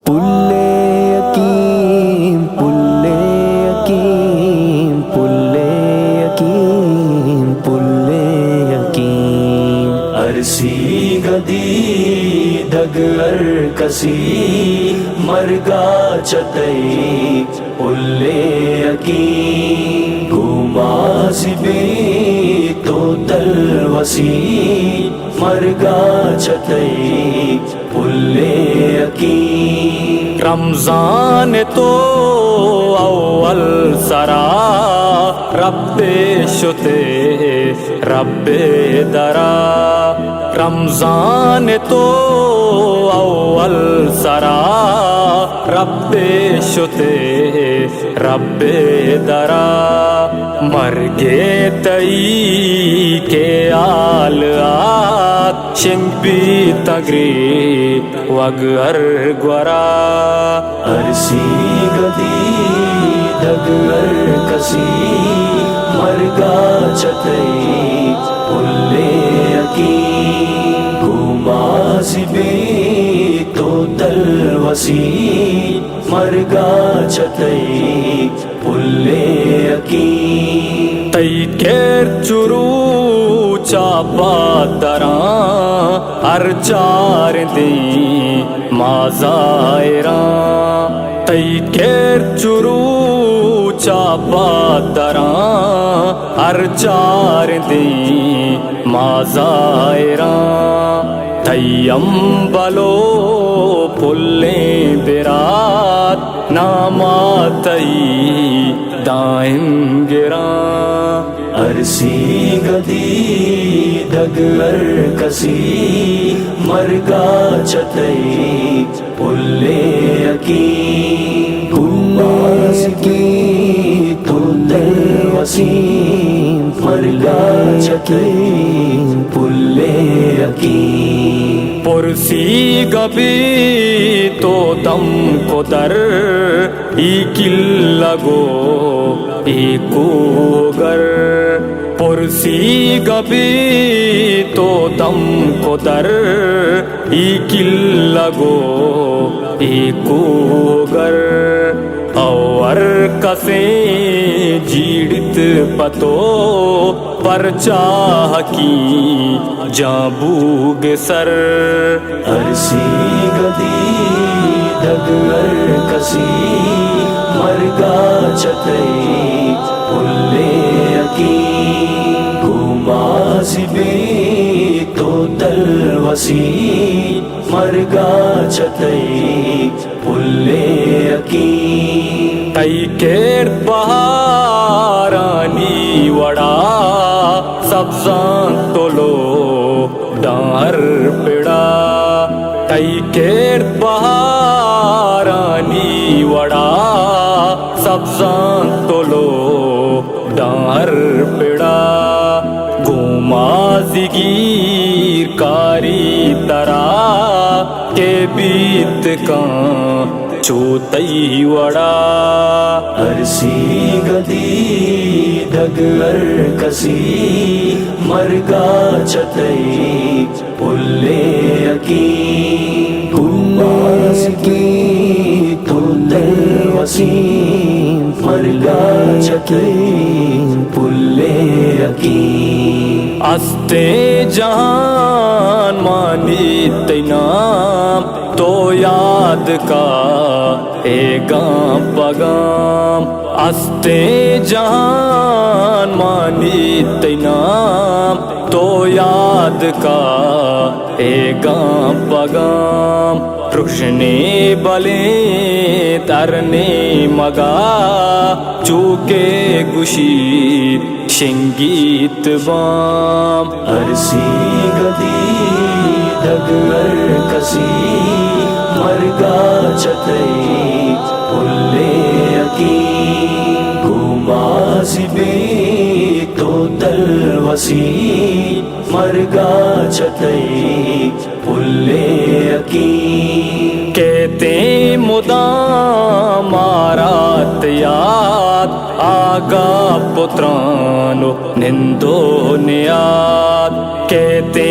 پلے یقین پلے یقین پلے یقین پلے یقین ارسی گدی دگر کسی مرگا چتئی پلے یقین گما سبی تو تلوسی مرگا چتئی پلے یقین رمضان تو اول سرا رب شتے رب درا رمضان تو اول سرا رب شتے رب درا مرگے تئی کے آل آت شنگ بی تگری وگر گورا ارسی گدی دگر کسی مرگا چتئی پلے یقین گما سبی تو تلوسی مرگا چتئی پلے یقین تئی کیر چرو چاپا دران ہر چار دیں مازائراں تئی کیر چرو چاپا دران ہر چار دیں مازائراں تئی امبلو پلیں برات ناما تئی دائم گراں ارسی گدی دگر کسی مرگا چتئی پلے یقین گما سکی تو تلوسی مرگا چتئی پلے یقین پرسی گبی تو دم کو در ایکل لگو ایکو گر پرسی گبی تو دم کو در ایکل لگو ایکو گر اور کسیں جیڑت پتو پر چاہ کی جابوگ سر ارسی گدی دگر کسی مرگا چتئی پلے یقین گما سبی تو تلوسی مرگا چتئی پلے یقین تئی کیر بہارانی وڑا سبزان تولو ڈار پڑا تئی کیر بہارانی وڑا سبزان تولو ڈار پڑا گوما زگیر کاری ترا کے بیت کان چوتئی وڑا ارسی گدی دگر کسی مرگا چتئی پلے یقین گما سکی تو تلوسی مرگا چتئی پلے یقین استے جہان مانی تینام تو یاد کا اے گام پگام استے جہان مانی تینام تو یاد کا اے گام پگام روشنی بلیں ترنے مگا چوکے گشی شنگیت بام ارسی گدی دگر کسی مرگا چتئی پلے یقین گما سبی تو تلوسی مرگا چتئی پلے یقین کہتے مدام مارات یاد آگا پترانو نندو نیاد کہتے